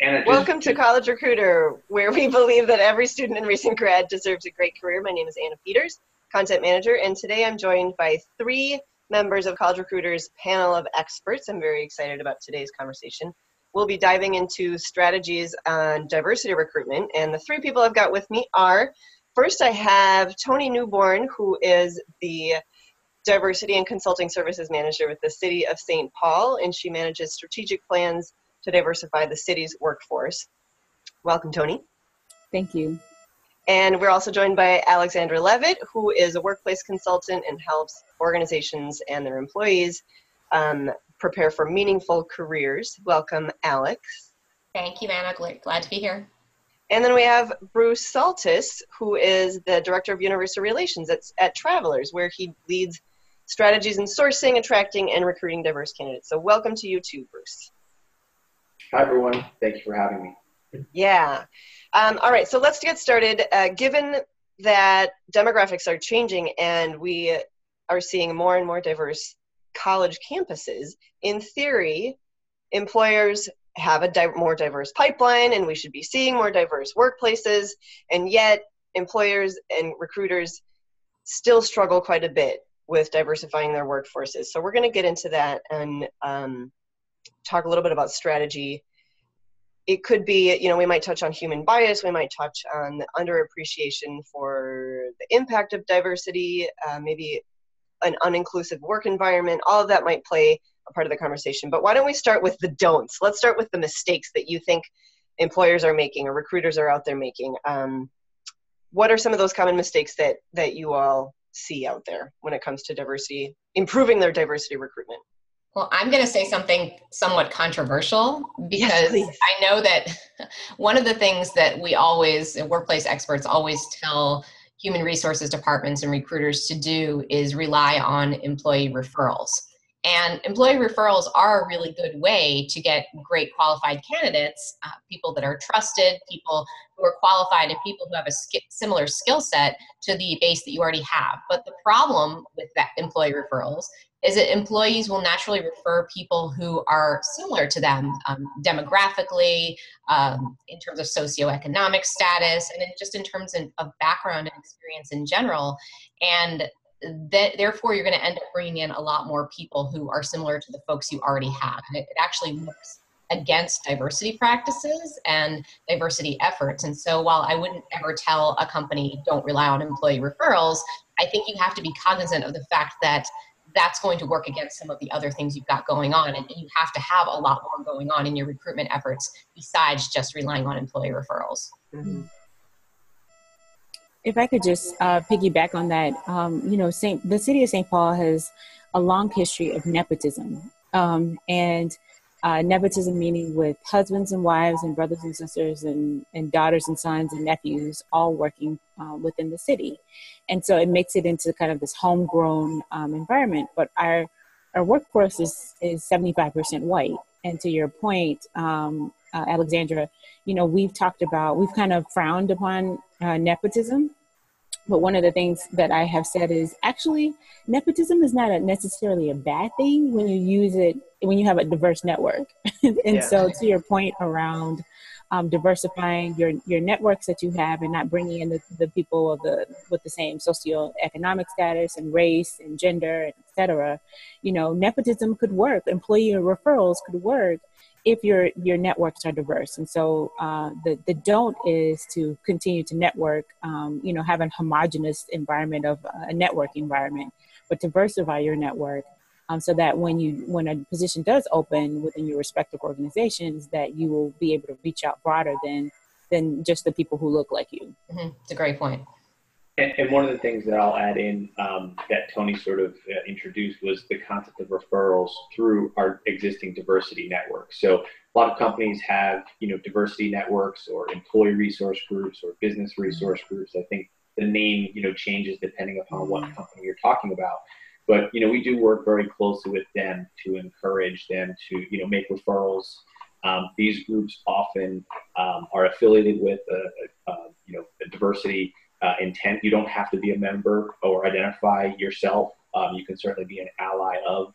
Welcome to College Recruiter, where we believe that every student and recent grad deserves a great career. My name is Anna Peters, Content Manager, and today I'm joined by three members of College Recruiter's panel of experts. I'm very excited about today's conversation. We'll be diving into strategies on diversity recruitment, and the three people I've got with me are, first I have Tony Newborn, who is the Diversity and Consulting Services Manager with the City of St. Paul, and she manages strategic plans to diversify the city's workforce. Welcome, Tony. Thank you. And we're also joined by Alexandra Levitt, who is a workplace consultant and helps organizations and their employees prepare for meaningful careers. Welcome, Alex. Thank you, Anna. Glad to be here. And then we have Bruce Saltis, who is the Director of University Relations at Travelers, where he leads strategies in sourcing, attracting, and recruiting diverse candidates. So welcome to you too, Bruce. Hi, everyone. Thank you for having me. Yeah. All right, so let's get started. Given that demographics are changing and we are seeing more and more diverse college campuses, in theory, employers have a more diverse pipeline and we should be seeing more diverse workplaces, and yet employers and recruiters still struggle quite a bit with diversifying their workforces. So we're going to get into that and talk a little bit about strategy. It could be, we might touch on human bias, we might touch on the underappreciation for the impact of diversity, maybe an uninclusive work environment. All of that might play a part of the conversation. But why don't we start with the don'ts? Let's start with the mistakes that you think employers are making or recruiters are out there making. What are some of those common mistakes that you all see out there when it comes to diversity, improving their diversity recruitment? Well, I'm going to say something somewhat controversial because I know that one of the things that we always, workplace experts always tell human resources departments and recruiters to do is rely on employee referrals. And employee referrals are a really good way to get great qualified candidates, people that are trusted, people who are qualified, and people who have a similar skill set to the base that you already have. But the problem with that employee referrals is that employees will naturally refer people who are similar to them demographically, in terms of socioeconomic status, and just in terms of background and experience in general. And therefore, you're going to end up bringing in a lot more people who are similar to the folks you already have. And it actually works against diversity practices and diversity efforts. And so while I wouldn't ever tell a company, don't rely on employee referrals, I think you have to be cognizant of the fact that that's going to work against some of the other things you've got going on. And you have to have a lot more going on in your recruitment efforts besides just relying on employee referrals. Mm-hmm. If I could just piggyback on that, the city of St. Paul has a long history of nepotism, and nepotism meaning with husbands and wives and brothers and sisters and daughters and sons and nephews all working within the city. And so it makes it into kind of this homegrown environment. But our workforce is 75% white. And to your point, Alexandra, we've kind of frowned upon nepotism. But one of the things that I have said is actually nepotism is not necessarily a bad thing when you use it, when you have a diverse network. And so to your point around diversifying your networks that you have and not bringing in the people with the same socioeconomic status and race and gender, et cetera, nepotism could work. Employee referrals could work if your networks are diverse. And so the don't is to continue to network, have a homogenous environment of a network environment, but diversify your network so that when a position does open within your respective organizations, that you will be able to reach out broader than just the people who look like you. Mm-hmm. It's a great point. And one of the things that I'll add in that Tony sort of introduced was the concept of referrals through our existing diversity network. So a lot of companies have, diversity networks or employee resource groups or business resource groups. I think the name, changes depending upon what company you're talking about. But, we do work very closely with them to encourage them to, make referrals. These groups often are affiliated with a diversity intent. You don't have to be a member or identify yourself. You can certainly be an ally of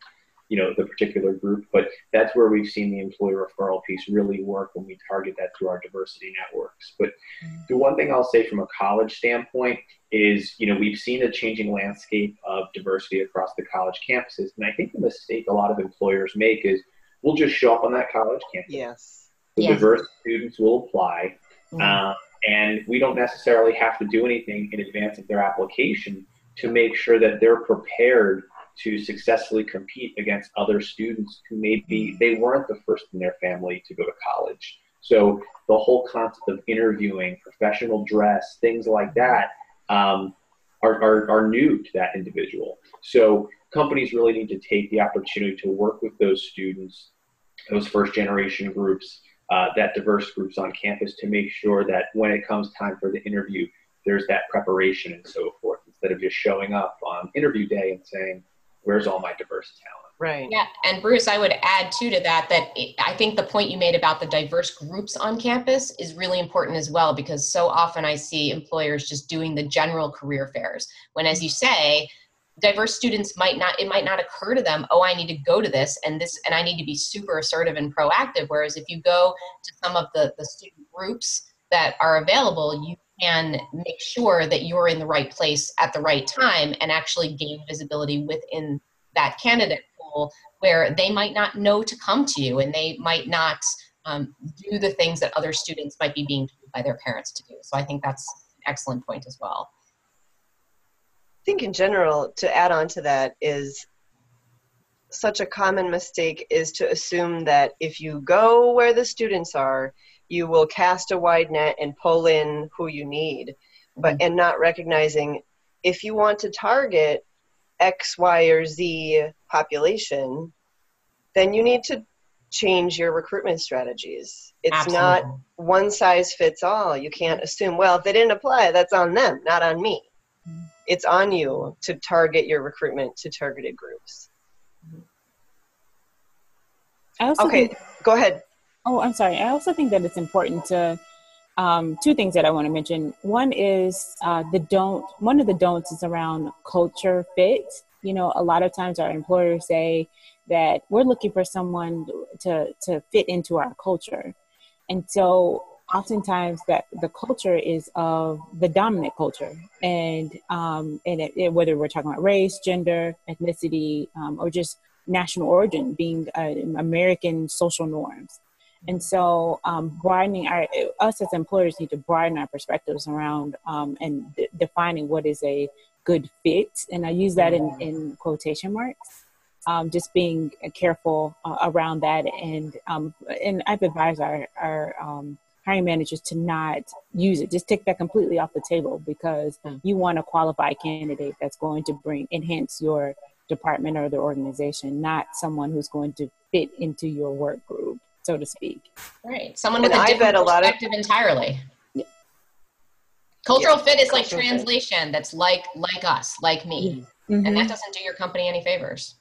the particular group. But that's where we've seen the employer referral piece really work when we target that through our diversity networks. But the one thing I'll say from a college standpoint is, we've seen a changing landscape of diversity across the college campuses. And I think the mistake a lot of employers make is we'll just show up on that college campus. Yes. The diverse students will apply. And we don't necessarily have to do anything in advance of their application to make sure that they're prepared to successfully compete against other students who maybe they weren't the first in their family to go to college. So the whole concept of interviewing, professional dress, things like that are new to that individual. So companies really need to take the opportunity to work with those students, those first generation groups, that diverse groups on campus, to make sure that when it comes time for the interview, there's that preparation and so forth, instead of just showing up on interview day and saying, where's all my diverse talent? Right. Yeah, and Bruce, I would add too to that, I think the point you made about the diverse groups on campus is really important as well, because so often I see employers just doing the general career fairs, when, as you say, diverse students might not occur to them, oh, I need to go to this, and I need to be super assertive and proactive. Whereas if you go to some of the student groups that are available, you can make sure that you're in the right place at the right time and actually gain visibility within that candidate pool, where they might not know to come to you, and they might not do the things that other students might be being told by their parents to do. So I think that's an excellent point as well. I think in general, to add on to that, is such a common mistake is to assume that if you go where the students are, you will cast a wide net and pull in who you need, and not recognizing if you want to target X, Y, or Z population, then you need to change your recruitment strategies. It's Absolutely. Not one size fits all. You can't assume, well, if they didn't apply, that's on them, not on me. It's on you to target your recruitment to targeted groups. Go ahead. Oh, I'm sorry. I also think that it's important to, two things that I want to mention. One is one of the don'ts is around culture fit. A lot of times our employers say that we're looking for someone to fit into our culture. And so oftentimes that the culture is of the dominant culture, and whether we're talking about race, gender, ethnicity, or just national origin being American social norms. And so broadening us as employers need to broaden our perspectives around and defining what is a good fit. And I use that in quotation marks, just being careful around that. And I've advised our hiring managers to not use it. Just take that completely off the table, because you want a qualified candidate that's going to enhance your department or the organization, not someone who's going to fit into your work group, so to speak. Right. Someone with a different perspective entirely. Yeah. Cultural fit is like translation that's like us, like me. Mm-hmm. And that doesn't do your company any favors.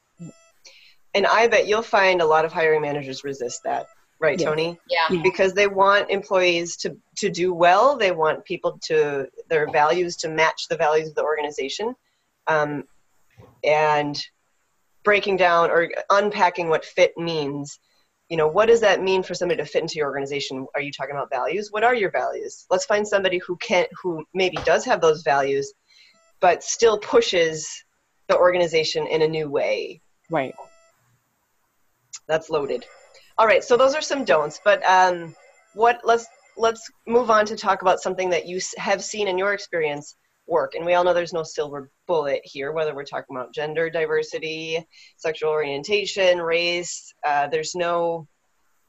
And I bet you'll find a lot of hiring managers resist that. Right, yes. Tony? Yeah. Because they want employees to do well. They want people their values to match the values of the organization. And breaking down or unpacking what fit means. What does that mean for somebody to fit into your organization? Are you talking about values? What are your values? Let's find somebody who maybe does have those values, but still pushes the organization in a new way. Right. That's loaded. All right, so those are some don'ts, but let's move on to talk about something that you have seen in your experience work. And we all know there's no silver bullet here, whether we're talking about gender diversity, sexual orientation, race. There's no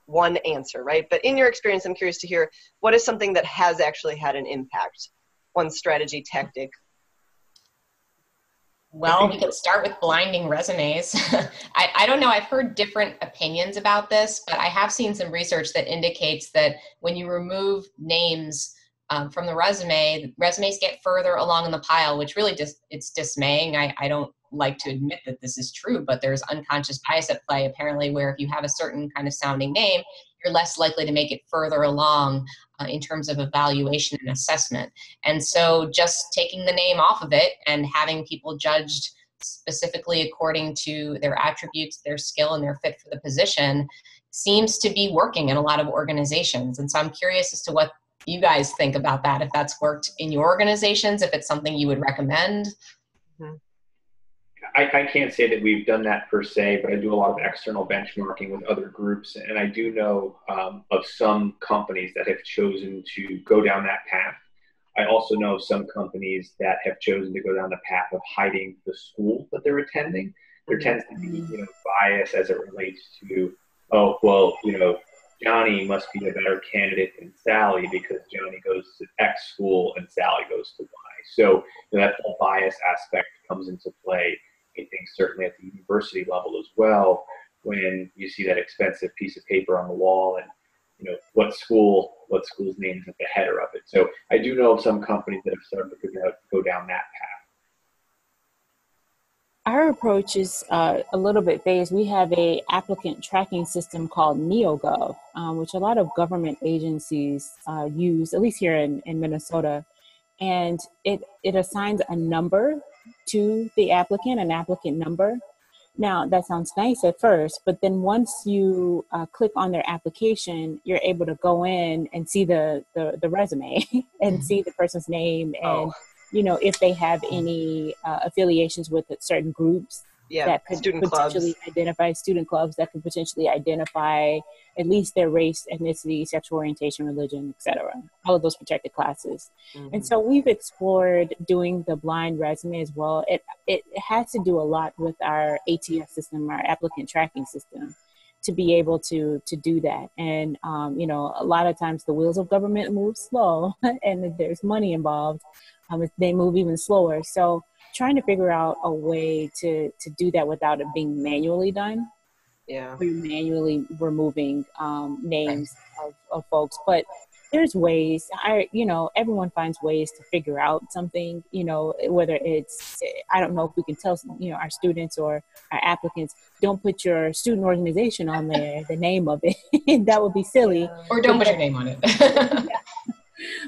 one answer, right? But in your experience, I'm curious to hear, what is something that has actually had an impact? One strategy, tactic. Well, we could start with blinding resumes. I don't know. I've heard different opinions about this, but I have seen some research that indicates that when you remove names from the resumes get further along in the pile, which really it's dismaying. I don't like to admit that this is true, but there's unconscious bias at play, apparently, where if you have a certain kind of sounding name, you're less likely to make it further along in terms of evaluation and assessment. And so just taking the name off of it and having people judged specifically according to their attributes, their skill, and their fit for the position seems to be working in a lot of organizations. And so I'm curious as to what you guys think about that, if that's worked in your organizations, if it's something you would recommend. Mm-hmm. I can't say that we've done that per se, but I do a lot of external benchmarking with other groups. And I do know of some companies that have chosen to go down that path. I also know some companies that have chosen to go down the path of hiding the school that they're attending. There tends to be, bias as it relates to, oh, well, Johnny must be a better candidate than Sally because Johnny goes to X school and Sally goes to Y. So that whole bias aspect comes into play, I think, certainly at the university level as well, when you see that expensive piece of paper on the wall and what school's name is at the header of it. So I do know of some companies that have started to go down that path. Our approach is a little bit phased. We have a applicant tracking system called NeoGov, which a lot of government agencies use, at least here in Minnesota. And it assigns a number to the applicant, an applicant number. Now, that sounds nice at first, but then once you click on their application, you're able to go in and see the resume and see the person's name and, if they have any affiliations with certain groups that could potentially identify student clubs that could potentially identify at least their race, ethnicity, sexual orientation, religion, etc. All of those protected classes. Mm-hmm. And so we've explored doing the blind resume as well. It has to do a lot with our ATS system, our applicant tracking system, to be able to do that. And, a lot of times the wheels of government move slow and if there's money involved, they move even slower. So trying to figure out a way to do that without it being manually done. Yeah. We're manually removing names of folks, but there's ways. Everyone finds ways to figure out something. Whether it's, I don't know if we can tell our students or our applicants, don't put your student organization on there, the name of it. That would be silly. Or don't put your name on it. Yeah.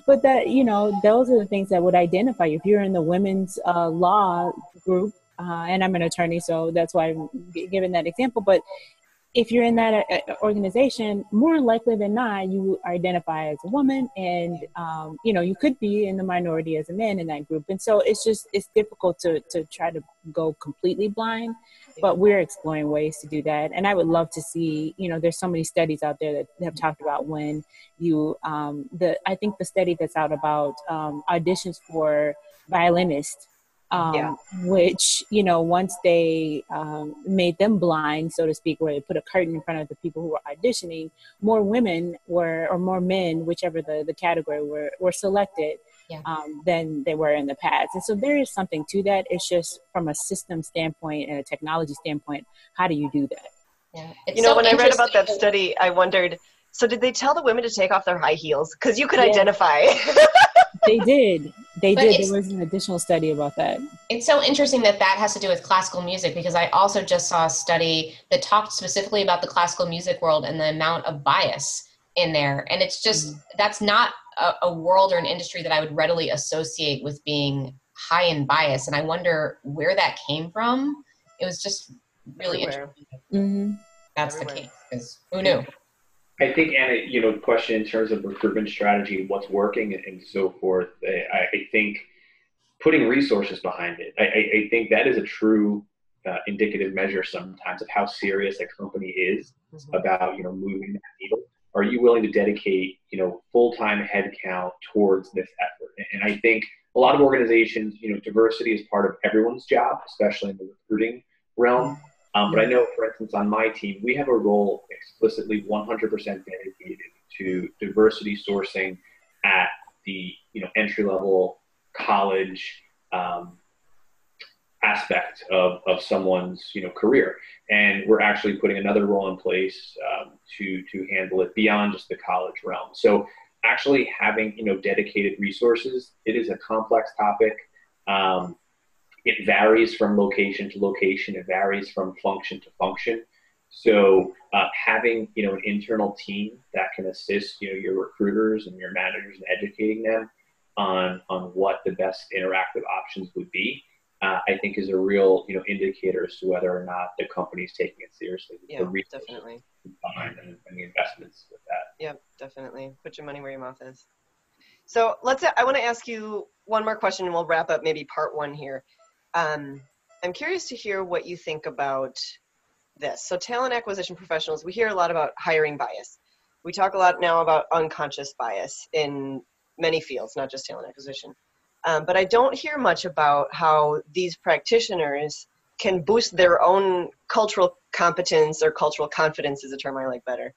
But that, those are the things that would identify you. If you're in the women's law group, and I'm an attorney, so that's why I'm giving that example. But if you're in that organization, more likely than not, you identify as a woman, and you could be in the minority as a man in that group. And so it's difficult to try to go completely blind, but we're exploring ways to do that. And I would love to see, there's so many studies out there that have talked about when you I think the study that's out about auditions for violinists. Which, once they made them blind, so to speak, where they put a curtain in front of the people who were auditioning, more women or more men, whichever the category were selected than they were in the past. And so there is something to that. It's just from a system standpoint and a technology standpoint, how do you do that? Yeah. When I read about that study, I wondered, so did they tell the women to take off their high heels? Because you could identify. They did. There was an additional study about that. It's so interesting that has to do with classical music, because I also just saw a study that talked specifically about the classical music world and the amount of bias in there. And it's just, that's not a world or an industry that I would readily associate with being high in bias. And I wonder where that came from. It was just really interesting. Mm-hmm. That's the case, because who knew? I think, Anna, question in terms of recruitment strategy, what's working and so forth, I think putting resources behind it, I think that is a true indicative measure sometimes of how serious a company is about, moving that needle. Are you willing to dedicate, full-time headcount towards this effort? And I think a lot of organizations, diversity is part of everyone's job, especially in the recruiting realm. But I know, for instance, on my team, we have a role explicitly 100% dedicated to diversity sourcing at the entry-level college aspect of someone's career, and we're actually putting another role in place to handle it beyond just the college realm. So actually having dedicated resources, it is a complex topic. It varies from location to location. It varies from function to function. So having an internal team that can assist your recruiters and your managers in educating them on what the best interactive options would be, I think is a real, indicator as to whether or not the company's taking it seriously. Yeah, the resources definitely. behind and the investments with that. Yep, definitely. Put your money where your mouth is. So I want to ask you one more question and we'll wrap up maybe part one here. I'm curious to hear what you think about this. So talent acquisition professionals, we hear a lot about hiring bias. We talk a lot now about unconscious bias in many fields, not just talent acquisition. But I don't hear much about how these practitioners can boost their own cultural competence, or cultural confidence is a term I like better.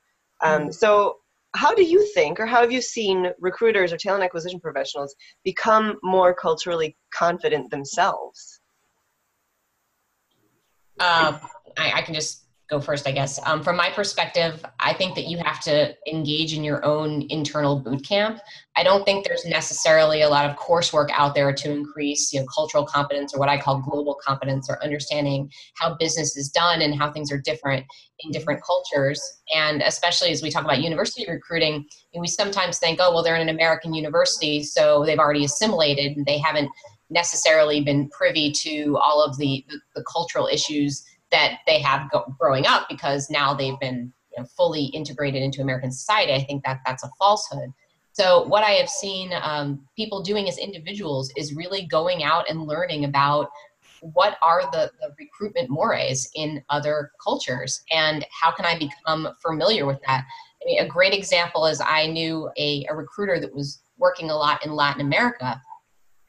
So how do you think, or how have you seen recruiters or talent acquisition professionals become more culturally confident themselves? I can just go first, I guess. From my perspective, I think that you have to engage in your own internal boot camp. I don't think there's necessarily a lot of coursework out there to increase, cultural competence, or what I call global competence, or understanding how business is done and how things are different in different cultures. And especially as we talk about university recruiting, we sometimes think, oh, well, they're in an American university, so they've already assimilated and they haven't necessarily been privy to all of the cultural issues that they have growing up, because now they've been fully integrated into American society. I think that that's a falsehood. So what I have seen people doing as individuals is really going out and learning about what are the recruitment mores in other cultures, and how can I become familiar with that. I mean, a great example is I knew a recruiter that was working a lot in Latin America.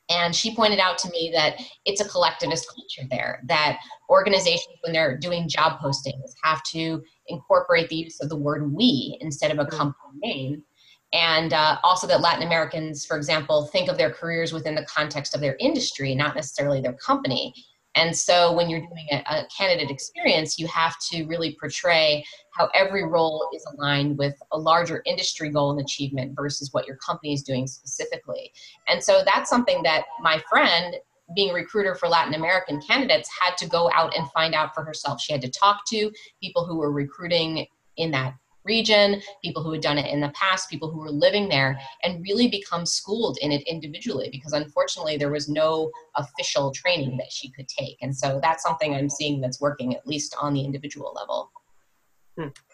And she pointed out to me that it's a collectivist culture there, that organizations, when they're doing job postings, have to incorporate the use of the word we instead of a company name. And also that Latin Americans, for example, think of their careers within the context of their industry, not necessarily their company. And so when you're doing a candidate experience, you have to really portray how every role is aligned with a larger industry goal and achievement versus what your company is doing specifically. And so that's something that my friend, being a recruiter for Latin American candidates, had to go out and find out for herself. She had to talk to people who were recruiting in that region, people who had done it in the past, people who were living there, and really become schooled in it individually, because unfortunately there was no official training that she could take. And so that's something I'm seeing that's working, at least on the individual level.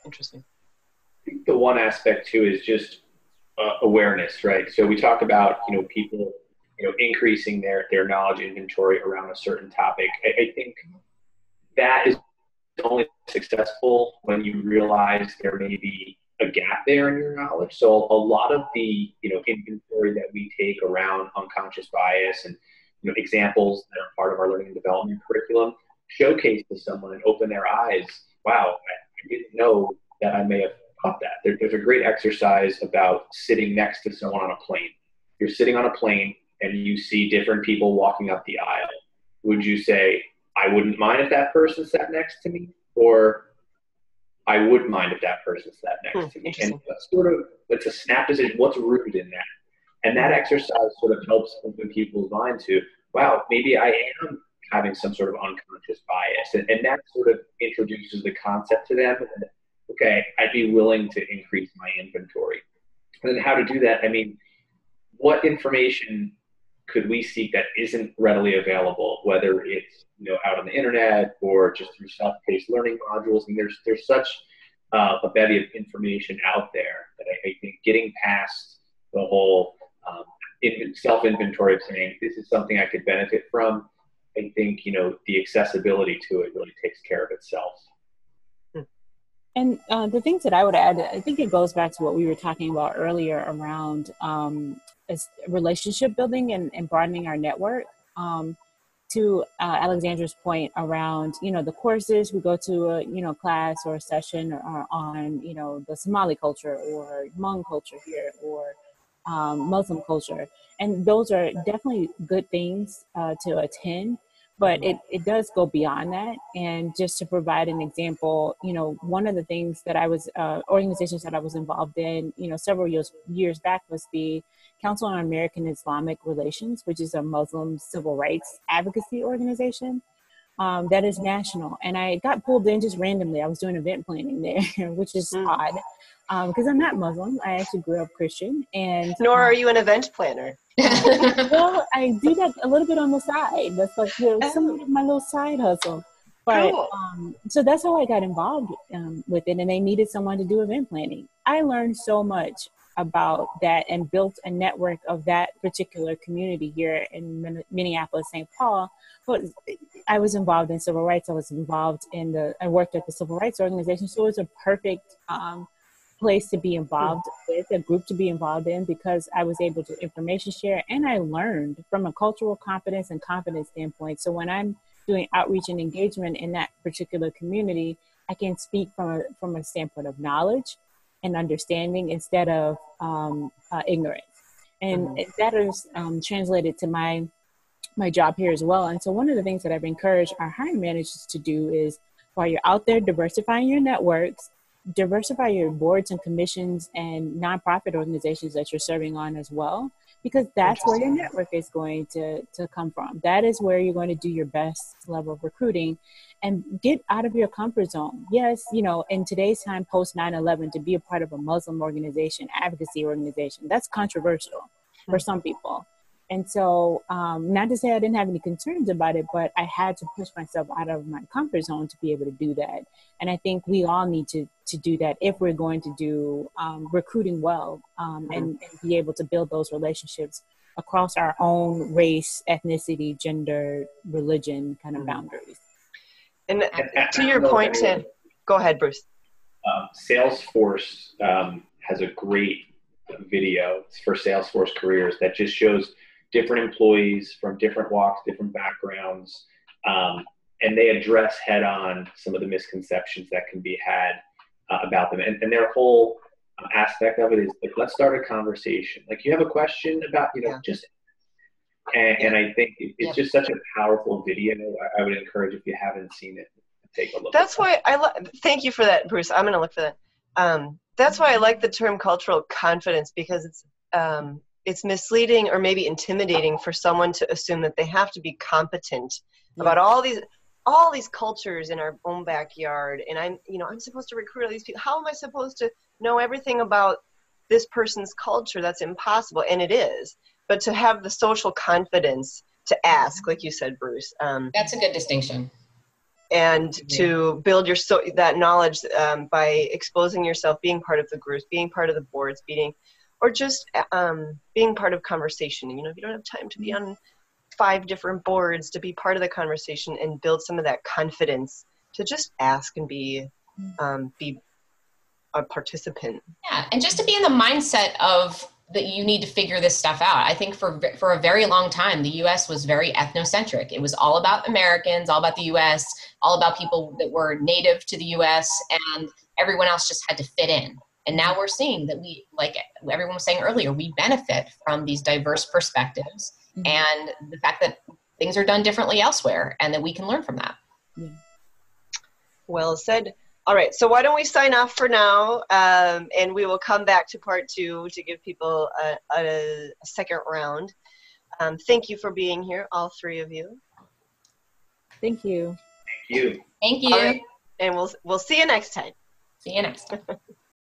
Interesting. I think the one aspect too is just awareness, right? So we talk about, people, increasing their knowledge inventory around a certain topic. I think that is only successful when you realize there may be a gap there in your knowledge. So a lot of the, inventory that we take around unconscious bias and, examples that are part of our learning and development curriculum showcase to someone and open their eyes. Wow, I didn't know that I may have caught that. There's a great exercise about sitting next to someone on a plane. You're sitting on a plane and you see different people walking up the aisle. Would you say, I wouldn't mind if that person sat next to me, or I would mind if that person sat next to me? And it's a snap decision. What's rooted in that? And that exercise sort of helps open people's minds to, wow, maybe I am having some sort of unconscious bias. And that sort of introduces the concept to them. And, okay, I'd be willing to increase my inventory. And then how to do that? I mean, what information could we seek that isn't readily available, whether it's out on the internet or just through self-paced learning modules? And there's such a bevy of information out there that I think getting past the whole self-inventory of saying this is something I could benefit from, I think the accessibility to it really takes care of itself. And the things that I would add, I think it goes back to what we were talking about earlier around relationship building and broadening our network. To Alexandra's point around, the courses, we go to a, class or a session on, the Somali culture or Hmong culture here, or Muslim culture. And those are definitely good things to attend. But it does go beyond that. And just to provide an example, one of the things that I was, organizations that I was involved in, several years back was the Council on American Islamic Relations, which is a Muslim civil rights advocacy organization. that is national. And I got pulled in just randomly. I was doing event planning there, which is odd because I'm not Muslim. I actually grew up Christian. And nor are you an event planner. well, I do that a little bit on the side. That's like somewhat of my little side hustle. But Cool. so that's how I got involved with it. And they needed someone to do event planning. I learned so much about that and built a network of that particular community here in Minneapolis, St. Paul. But I was involved in civil rights. I was involved I worked at the civil rights organization. So it was a perfect place to be involved with, a group to be involved in, because I was able to information share and I learned from a cultural competence and confidence standpoint. So when I'm doing outreach and engagement in that particular community, I can speak from a standpoint of knowledge and understanding instead of ignorance. And that is translated to my job here as well. And so one of the things that I've encouraged our hiring managers to do is, while you're out there diversifying your networks, diversify your boards and commissions and nonprofit organizations that you're serving on as well, because that's where your network is going to come from. That is where you're going to do your best level of recruiting, and get out of your comfort zone. Yes, in today's time, post 9/11, to be a part of a Muslim organization, advocacy organization, that's controversial for some people. And so, not to say I didn't have any concerns about it, but I had to push myself out of my comfort zone to be able to do that. And I think we all need to do that if we're going to do recruiting well, and be able to build those relationships across our own race, ethnicity, gender, religion kind of boundaries. And to your point, Ted, go ahead, Bruce. Salesforce has a great video for Salesforce careers that just shows different employees from different walks, different backgrounds, and they address head on some of the misconceptions that can be had about them. And their whole aspect of it is like, let's start a conversation. Like, you have a question about, just, and I think it's just such a powerful video. I would encourage, if you haven't seen it, take a look. That's why thank you for that, Bruce. I'm going to look for that. That's why I like the term cultural confidence, because it's misleading or maybe intimidating for someone to assume that they have to be competent about all these cultures in our own backyard. And I'm supposed to recruit all these people. How am I supposed to know everything about this person's culture? That's impossible. And it is. But to have the social confidence to ask, like you said, Bruce. That's a good distinction. And to build that knowledge by exposing yourself, being part of the groups, being part of the boards, or just being part of conversation. If you don't have time to be on 5 different boards, to be part of the conversation and build some of that confidence to just ask and be a participant. Yeah, and just to be in the mindset of that you need to figure this stuff out. I think for a very long time, the U.S. was very ethnocentric. It was all about Americans, all about the U.S., all about people that were native to the U.S., and everyone else just had to fit in. And now we're seeing that we, like everyone was saying earlier, we benefit from these diverse perspectives and the fact that things are done differently elsewhere and that we can learn from that. Well said. All right, so why don't we sign off for now, and we will come back to part 2 to give people a second round. Thank you for being here, all 3 of you. Thank you. Thank you. Thank you. All right, and we'll see you next time. See you next time.